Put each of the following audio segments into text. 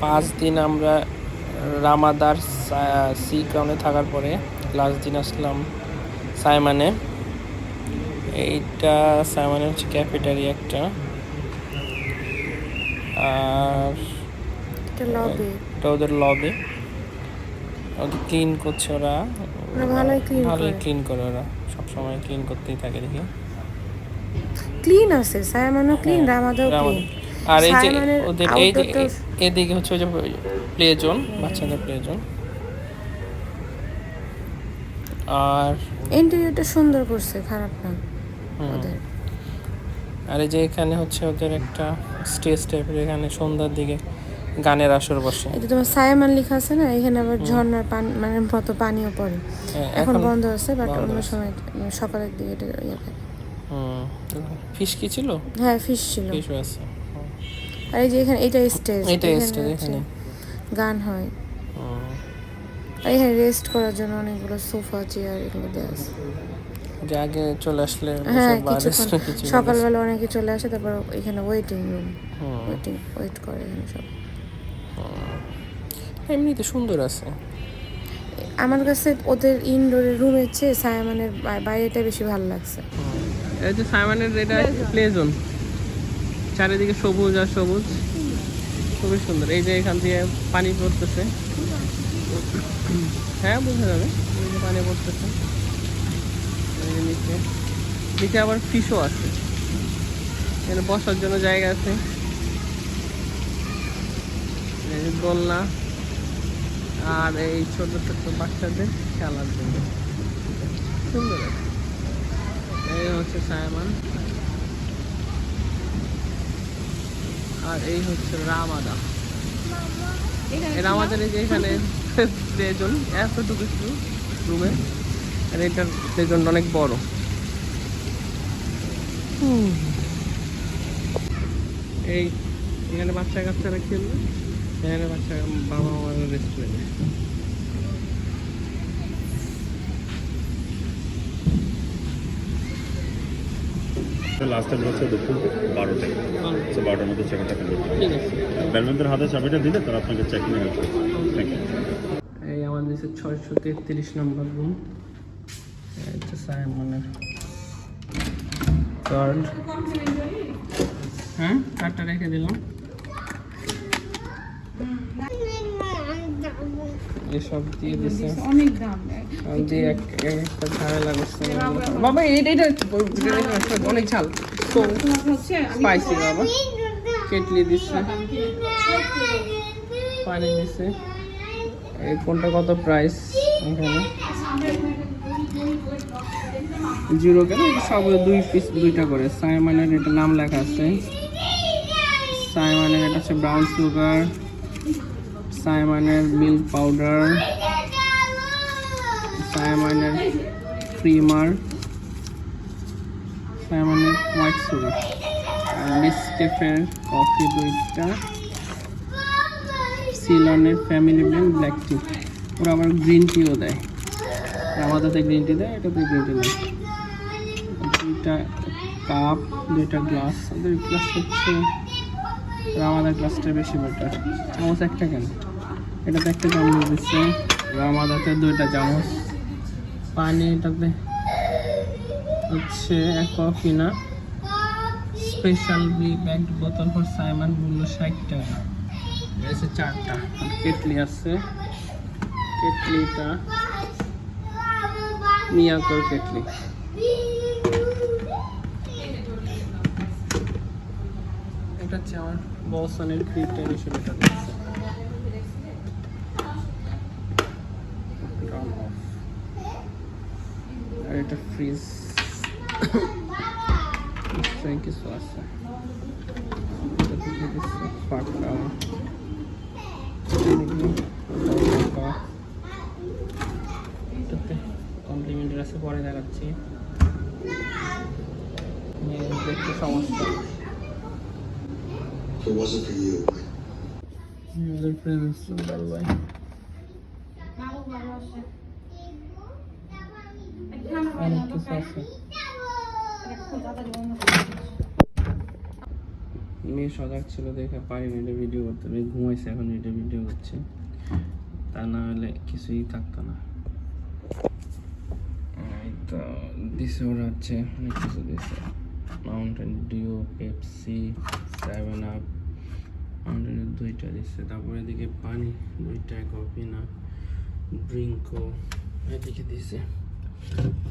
5 দিন আমরা রামাদার সি ক্রাউনে থাকার পরে লাস্ট দিন আসলাম সাইমানে। এইটা সাইমানে হচ্ছে ক্যাফেটেরিয়া একটা, আর এটা ওদের লবি। ওদের ক্লিন করছে ওরা, ভালোই ক্লিন করে ওরা, সবসময় ক্লিন করতেই থাকে দেখি। ক্লিন আছে সাইমানও ক্লিন, রামাদাও ক্লিন। আর এই যে ওদের এদিকে হচ্ছে ওই যে প্লে জোন, বাচ্চাদের প্লে জোন। আর ইন্টেরিয়রটা সুন্দর করছে, খারাপ না ওদের। আর এই যে এখানে হচ্ছে ওদের একটা স্টেজ টাইপের, এখানে সন্ধ্যার দিকে গানের আসর বসে। এটা তোমার সাইমান লেখা আছে না, এখানে আবার ঝর্ণার পানি মানে মতো পানিও পড়ে। এখন বন্ধ আছে, বাট অন্য সময় সকালের দিকে এটা ইয়ে থাকে। ফিশ কি ছিল? হ্যাঁ, ফিশ ছিল, ফিশও আছে। আর এই যে এখানে এটা স্টেজ, এখানে গান হয়। আর এখানে রেস্ট করার জন্য অনেকগুলো সোফা চেয়ার এগুলো দেওয়া আছে। যে আগে চলে আসলে হ্যাঁ, সকালবেলা অনেকে চলে আসে, তারপর এখানে ওয়েটিং রুম, ওয়েট করে এখানে সব। এমনিতে সুন্দর আছে। আমার কাছে ওদের ইনডোরের রুমের চেয়ে সাইমানের বাইরেটা বেশি ভালো লাগছে। এই যে সাইমানের এটা প্লে জোন, চারিদিকে সবুজ আর সবুজ, খুবই সুন্দর। এই যে এখান দিয়ে পানি পড়তেছে, হ্যাঁ বোঝা যাবে পানি পড়তেছে। নিচে আবার ফিশও আছে, এখানে বসার জন্য জায়গা আছে, দোলনা, আর এই ছোট ছোট বাচ্চাদের খেলার জন্য সুন্দর আছে। এই হচ্ছে সাইমান, আর এই হচ্ছে রামাদা। আমাদের এই যে এখানে প্লেজন এতটুকু রুমে, আর এটার প্লেজনটা অনেক বড়। এই এখানে বাচ্চা কাচ্চারা খেলবে, এখানে বাচ্চা বাবা মার রেস্টুরেন্ট। লাস্ট টাইম হচ্ছে দুপুর 12টায়, 12টার মধ্যে চেক আউটটা করতে হবে। ঠিক আছে, ব্যাডমিন্টনের হাতে চাবিটা দিলে তারা আপনাকে চেক ইন করবে। Thank you. এই আমাদের 633 নম্বর রুম, এটা সাইমনের কার্ড। হ্যাঁ, কার্ডটা রেখে দিলাম। এসব দিয়ে দিচ্ছে, অনেক দাম দিয়ে একটা ঝামেলা করছে বাবা। এটা অনেক ঝাল, স্পাইসি বাবা। কেটলি দিচ্ছে, পানি দিচ্ছে। এই কোনটা কত প্রাইস এখানে? 0 কেন, সব 2 পিস 2টা করে। সাইমনের এটা নাম লেখা আছে, সাইমনের এটা হচ্ছে ব্রাউন সুগার, সাইমনের মিল্ক পাউডার, সাইমনের ক্রিমার, সাইমনের হোয়াইট সুগার, আর নেসক্যাফের কফি 2টা, সিলনের ফ্যামিলি ব্লেন্ড ব্ল্যাক টি। ওরা আবার গ্রিন টিও দেয়, আমাদেরতে গ্রিন টি দেয়, এটাতে গ্রিন টি দেয়। 2টা কাপ, 2টা গ্লাস। ওদের গ্লাস হচ্ছে, আমাদের গ্লাসটা বেশি বেটার। চামচ একটা কেন, এটাতে একটা চামচ দিচ্ছে, আমাদেরতে 2টা চামচ। পানি এটাতে হচ্ছে কফি না, স্পেশাল প্যাকড বোতল ফর সাইমন, মূল্য 60 টাকা। এসে 4টা কেটলি আছে, কেটলিটা মিয়াকোর কেটলি। এটা হচ্ছে আমার বসনের ক্রিপ্টেন হিসেবে এটা দিচ্ছে। আর এটা ফ্রিজ, নিশ্চয়ই কিছু আছে। কমপ্লিমেন্টের আছে, পরে দেখাচ্ছি। দেখতে সমস্যা। অনেক কিছু আছে। মেয়ে সজাগ ছিল দেখে পারিনি এটা ভিডিও করতে, মেয়ে ঘুমাইছে এখন এটা ভিডিও করছে, তা না হলে কিছুই থাকতো না। এই তো দিছে ওরা হচ্ছে অনেক কিছু দিছে, মাউন্টেন ডিউ, পেপসি, 7 আপ, মাউন্টেনের 2টা দিচ্ছে, তারপরে এদিকে পানি 2টা, কফি না, ড্রিঙ্কো এদিকে দিছে,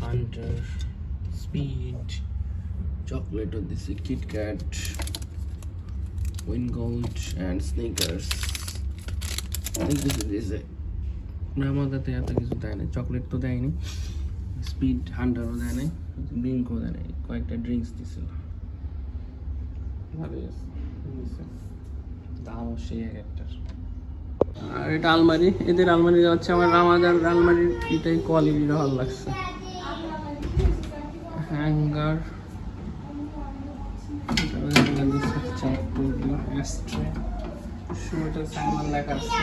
হান্টার, স্পিড, চকলেটও দিছে, কিটক্যাট, উইনগোল্ড অ্যান্ড স্নিকার্স অনেক কিছু দিয়েছে। আমাদেরতে এত কিছু দেয় না, চকলেট তো দেয়নি, স্পিড হান্টারও দেয় নাই, ড্রিঙ্কও দেয় নাই, কয়েকটা ড্রিঙ্কস দিছিল, ভালোই আছে, দামও সেই এক একটার। আর এটা আলমারি, এদের আলমারি হচ্ছে আমার রামাদার আলমারির এটাই কোয়ালিটিটা ভালো লাগছে। হ্যাঙ্গার, সাইমন লেখা আছে,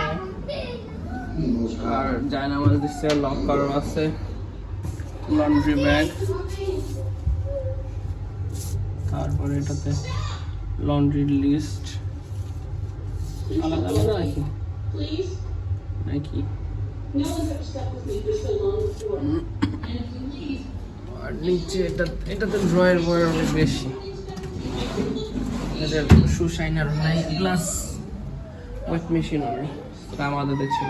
আর জায়নামাজ দিচ্ছে, লকার আছে, লন্ড্রি ব্যাগ, তারপরে এটাতে লন্ড্রি লিস্ট আলাদা আলাদা নাকি নাকি আর নিচে এটাতে ড্রয়ের বয়ের অনেক বেশি, এদের শু শাইনার নাই, গ্লাস ওয়েট মেশিনও নেই, আমাদের ছিল।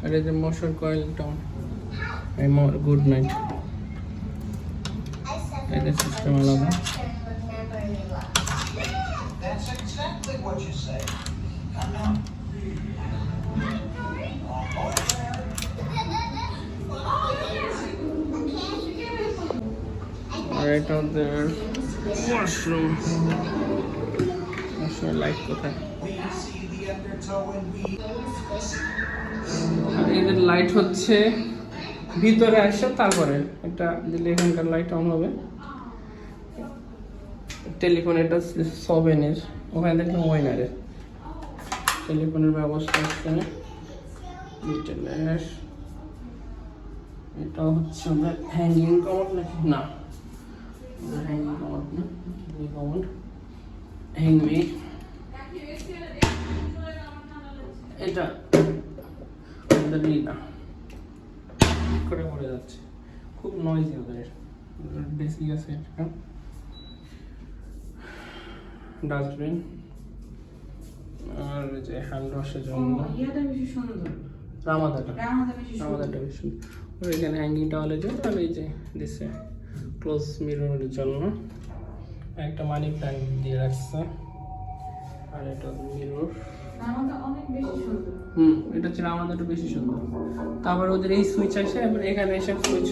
আর এই যে মশার কয়েলটা, এই গুড নাইট, এদের সিস্টেম আলাদা। আর এটা ওদের ওয়াশরুম, লাইট কোথায়, আর এদের লাইট হচ্ছে ভিতরে আসে, তারপরে এটা দিলে এখানকার লাইট অন হবে। টেলিফোন এটা 7-এর, ওখানে দেখলাম ওয়াইনারের টেলিফোনের ব্যবস্থা আছে। এটা হচ্ছে হ্যাঙ্গিং কমোড নাকি না, হ্যাঙ্গিং কমোড না, কমোড হ্যাংমি, এটা ওদেরই না করে পড়ে যাচ্ছে, খুব নয়েজি ওদের, বেসিক আছে। এটা ডাস্টবিন, আর যে হ্যান্ড ওয়াশের জন্য রামাদাটা বেশি সুন্দর। এখানে হ্যাঙ্গিং টাওয়ালের জন্য, আর এই যে দিচ্ছে ক্লোজ মিররের জন্য, একটা মানি প্ল্যান্ট দিয়ে রাখছে, আর এটা মিরর, এটা হচ্ছে আমাদেরটা বেশি সুন্দর। তারপর ওদের এই সুইচ আছে, এবার এখানে এসে সুইচ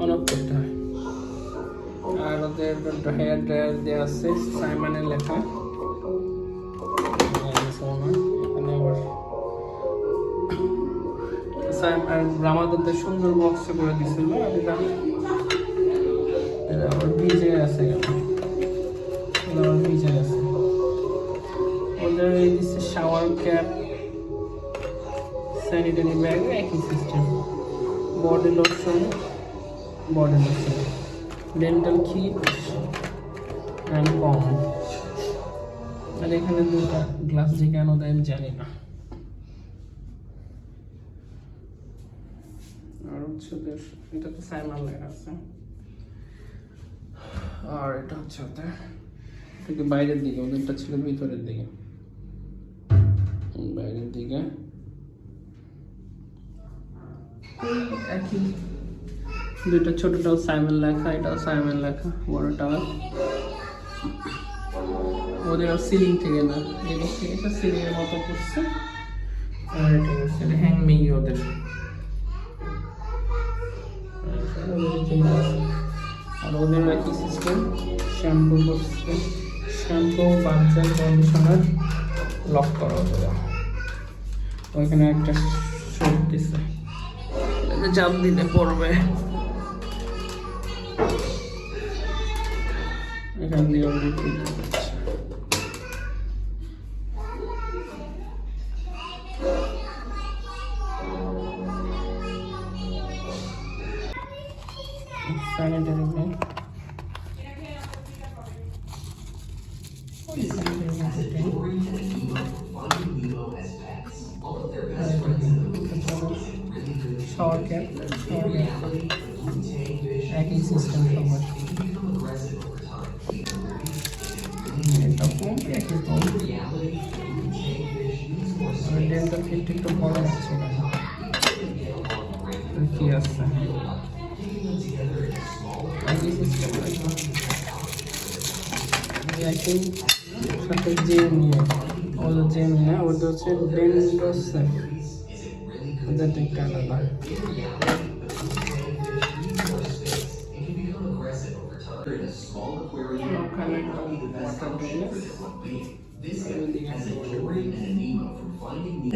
অন অফ করতে হয়। আর ওদের হেয়ার ড্রায়ার দেওয়া আছে, সাইমনের লেখা, এখানে আবার আমাদের সুন্দর বক্সে করে দিছিল, আবার ভিজে আছে, ভিজে আছে। ওদের এই দিচ্ছে শাওয়ার ক্যাপ, স্যানিটারি ব্যাগ, একই system, body lotion, dental kit and কম। আর এখানে 2টা গ্লাস যে কেন দেয় আমি জানি না। আর হচ্ছে ওদের এটাতে সাইমন লেখা আছে, আর এটা হচ্ছে ওদের থেকে বাইরের দিকে, ওদেরটা ছিল ভিতরের দিকে, বাইরের দিকে একই। 2টা ছোটটাও সাইমন লেখা, এটাও সাইমন লেখা, বড়টাও। ওদের সিলিং থেকে না, এদিক থেকে এটা সিলিং এর মতো করছে, আর এটা হচ্ছে হ্যাংমি ওদের। আর ওদের একই সিস্টেম, শ্যাম্পু করছে, শ্যাম্পু, বাথরুম, কন্ডিশনার লক করা ওদের। ওইখানে একটা শর্ট দিচ্ছে, চাপ দিলে পড়বে, এখান দিয়ে sanitary bag, শাওয়ার ক্যাপ একই সিস্টেম সবার। এটা কম একই কম। ডেন্টাল কিট একটু বড় আছে কি আছে একই সিস্টেম আই থিঙ্ক সাথে জেম নিয়ে ওদের জেম না ওদের হচ্ছে ডেন্টাল সেট ওদের একটা আলাদা। ওখানে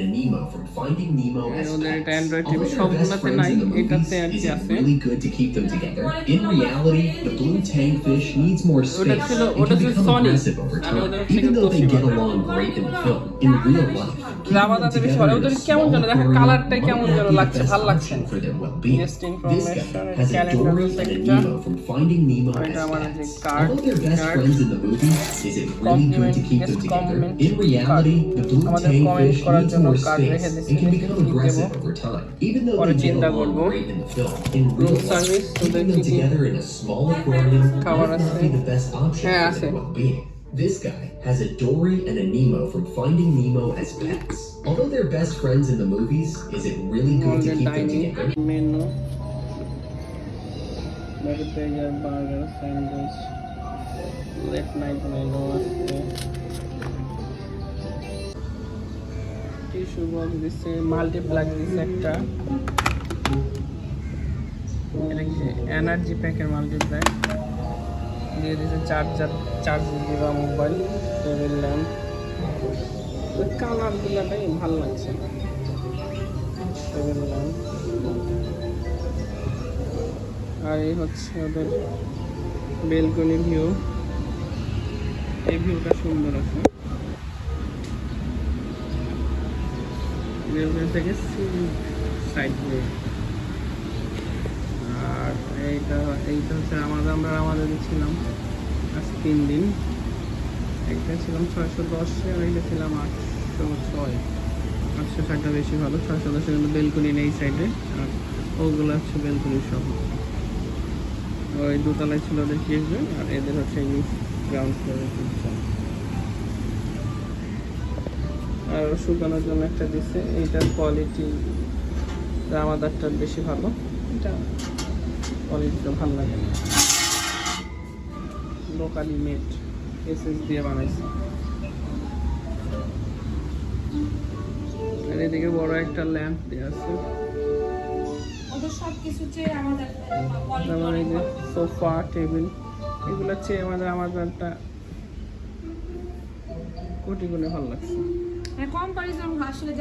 Nemo from Finding Nemo as ওদের এটা pets. Android TV Although they're best সবগুলোতে friends নাই, in the movies, এটাতে আর is কি it আছে। really good to keep them together? In reality, the blue tangfish needs more space ছিল- and ওটা can ছিল become Sony, aggressive over আর time. ওদের হচ্ছে Even though they Toshiba। get along great in the film, in real life, keeping রাবাদা them দেবী together সরে in a ওদের কেমন small যেন দেখো aquarium কালারটাই might কেমন not যেন be the লাগছে, best ভালো লাগছে option না। for their well-being. Just This information, guy has a calendar Dory and a sector। Nemo from Finding Nemo আর এটা as আমার যে pets. Card Although they're best card friends in the movie, is it really good to keep them together? In reality, the blue আমাদের comment tangfish করার needs জন্য more card space রেখে and দিচ্ছি, can দেখি become কি দেব। aggressive over time. Even though পরে they get চিন্তা along করবো। great in the film, in real Room life, service, keeping ওদের them কি কি together in a small aquarium খাবার might not আছে? be the best option হ্যাঁ, for আছে। their well-being. This guy has a Dory and a Nemo from Finding Nemo as pets. Although they're best friends in the movies, is it really good to আমাদের keep them dining together? Menu burger burger sandwich late night menu আছে tissue box দিচ্ছে multiplug দিচ্ছে একটা এটা কি energy প্যাকের multiplug দিয়ে দিচ্ছে charge দিবা মোবাইল টেবিল ল্যাম্প কালারগুলোটাই ভালো লাগছে না টেবিল ল্যাম্প আর এই হচ্ছে ওদের বেলকনি ভিউ এই ভিউটা সুন্দর আছে বেলকনি থেকে সাইড ভিউ আর এইটা হচ্ছে আমরা ছিলাম আজ 3 দিন একটা ছিলাম 610 আর এইটা ছিলাম 806 860টা বেশি ভালো 610 কিন্তু বেলকনি নেই সাইডে আর ওগুলো হচ্ছে বেলকনি সব ওই দোতলায় ছিল ওদের কিচেন আর এদের হচ্ছে গ্রাউন্ড ফ্লোরে কিচেন আর শুকানোর জন্য একটা দিচ্ছে এইটার কোয়ালিটি আমাদেরটার বেশি ভালো এটা কোয়ালিটিটা ভালো লাগে না লোকালি মেড এসএস দিয়ে বানাইছে আর এদিকে বড় একটা ল্যাম্প দেওয়া আছে তারপর এই যে সোফা টেবিল এগুলো চেয়ে আমাদেরটা কোটি গুণে ভালো লাগছে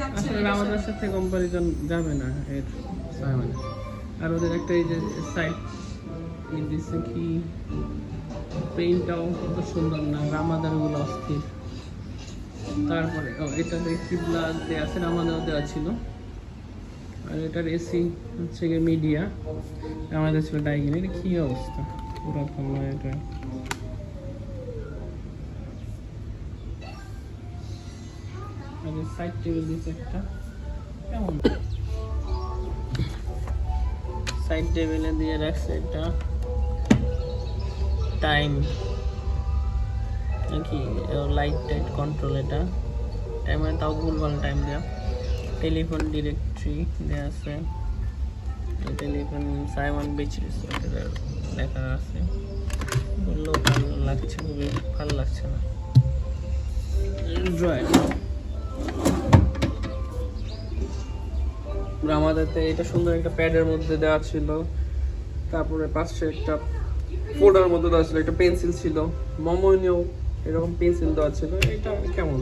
আসলে আমাদের সাথে কম্পারিজন যাবে না এর সামনে আর ওদের একটা এই যে সাইড দিচ্ছে কি পেইন্টটাও কত সুন্দর না রামাদারগুলো অস্থির তারপরে এটা দেখি ব্লাড দেওয়া আছে রামাদার দেওয়া ছিল আর এটার এসি হচ্ছে গিয়ে মিডিয়া আমাদের ছিল ডাইগিন এটা কী অবস্থা পুরাতন নয় এটা সাইড টেবিল দিচ্ছে একটা কেমন সাইড টেবিলে দিয়ে রাখছে এটা টাইম নাকি লাইট টাইট কন্ট্রোল এটা টাইম তাও ভুলভাল টাইম দেওয়া টেলিফোন ডিরেক্টরি দেওয়া আছে টেলিফোন সাইমন বেচিস লেখা আছে বললেও ভালো লাগছে খুবই ভালো লাগছে না ড্রয়ার আমাদের এটা সুন্দর একটা প্যাডের মধ্যে দেওয়া ছিল তারপরে পাশে একটা ফোল্ডার মধ্যে দেওয়া ছিল একটা পেন্সিল ছিল মমনীয় এরকম পেন্সিল দেওয়া ছিল এটা কেমন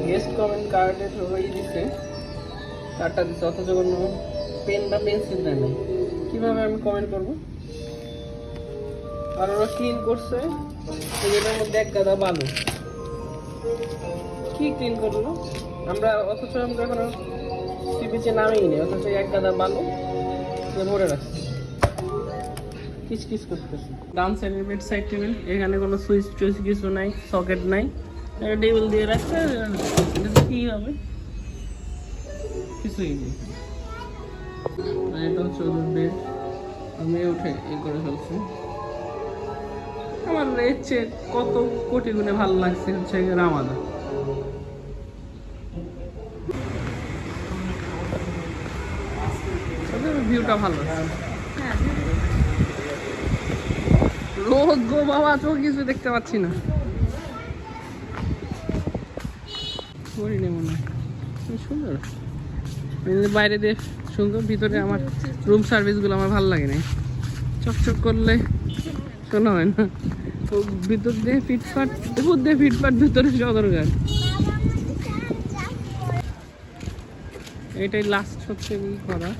গেস্ট কমেন্ট কার্ডে হয়ে দিছে কার্ডটা দিচ্ছে অথচ কোনো পেন বা পেন্সিল দেয় না কীভাবে আমি কমেন্ট করবো আর ওরা ক্লিন করছে এটার মধ্যে এক গাদা বালু কি ক্লিন করলো আমরা অথচ আমরা এখনো সি বিচে নামেই নেই অথচ এক গাদা বালু ভরে রাখছি কিচকিচ করতেছে ডাউন সাইডের বেড সাইড টেবিল এখানে কোনো সুইচ টুইচ কিছু নাই সকেট নাই একটা টেবিল দিয়ে রাখছে কী হবে কিছুই নেই। আর এটা হচ্ছে ওদের বেড, আমি উঠে এই করে ফেলছি। আমার এর চেয়ে কত কোটি গুণে ভালো লাগছে হচ্ছে রামাদা। ওদের ভিউটা ভালো আছে। রোদ গো বাবা, চোখ কিছু দেখতে পাচ্ছি না। করিনি মনে হয়, সুন্দর বাইরে দিয়ে সুন্দর, ভিতরে আমার রুম সার্ভিসগুলো আমার ভালো লাগে না, চকচক করলে শোনা হয় না। তো ভিতর দিয়ে ফিটফাট, উপর দিয়ে ফিটফাট, ভিতরে সদরঘাট। এটাই লাস্ট হচ্ছে করা,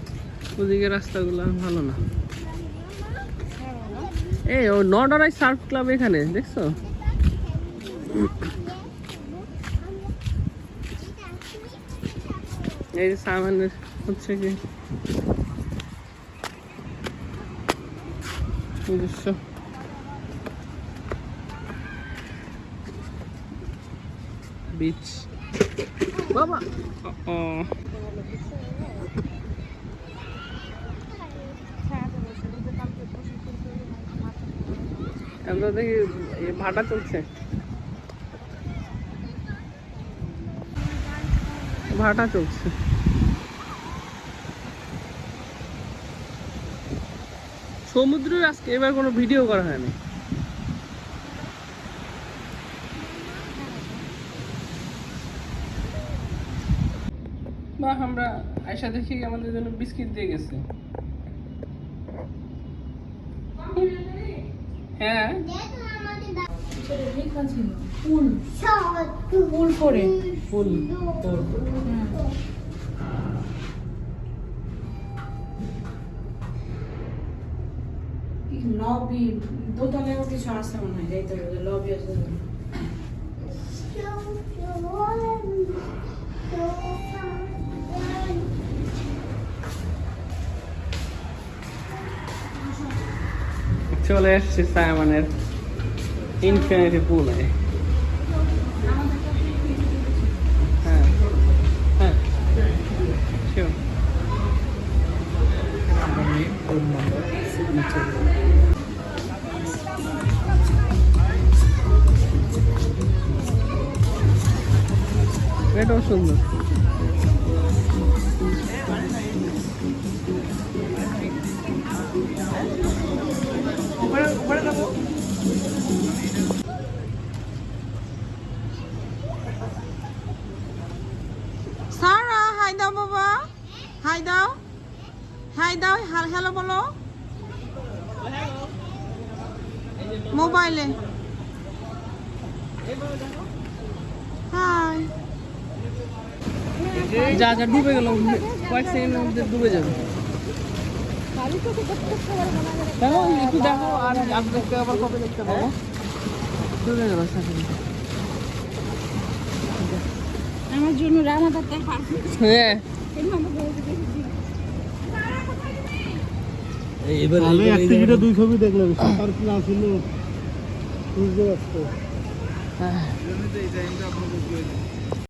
ওদিকে রাস্তাগুলো ভালো না। এই ও নডরাই সার্ফ ক্লাব এখানে দেখছো? এই যে সামানের হচ্ছে কি নিজস্ব বিচ। বাবা আমরা দেখি ভাটা চলছে, ভাটা চলছে। সমুদ্রের আজকে এবার কোনো ভিডিও করা হয়নি। বা আমরা আয়সা দেখি আমাদের জন্য বিস্কিট দিয়ে গেছে। হ্যাঁ ফুল করে ফুল লবি দোতলায়ও কিছু আছে মনে হয়, যাইতে হবে লবি আছে। চলে এসছে সাইমনের ইনফিনিটি পুলে। হ্যাঁ হ্যাঁ শিওর। এটাও সুন্দর। সারা হাই দাও বাবা, হাই দাও, হাই দাও, হ্যালো বলো মোবাইলে। হাই যা যা ডুবে গেল, কয়েক সেকেন্ডের মধ্যে ডুবে যাবে। দেখো একটু দেখো, আর দেখতে আবার কবে দেখতে পাবো। ডুবে গেল আমার জন্য রামাদার হ্যাঁ। এবার একটা দুই ছবি দেখলাম, আর কি না ছিল বুঝতে পারছো।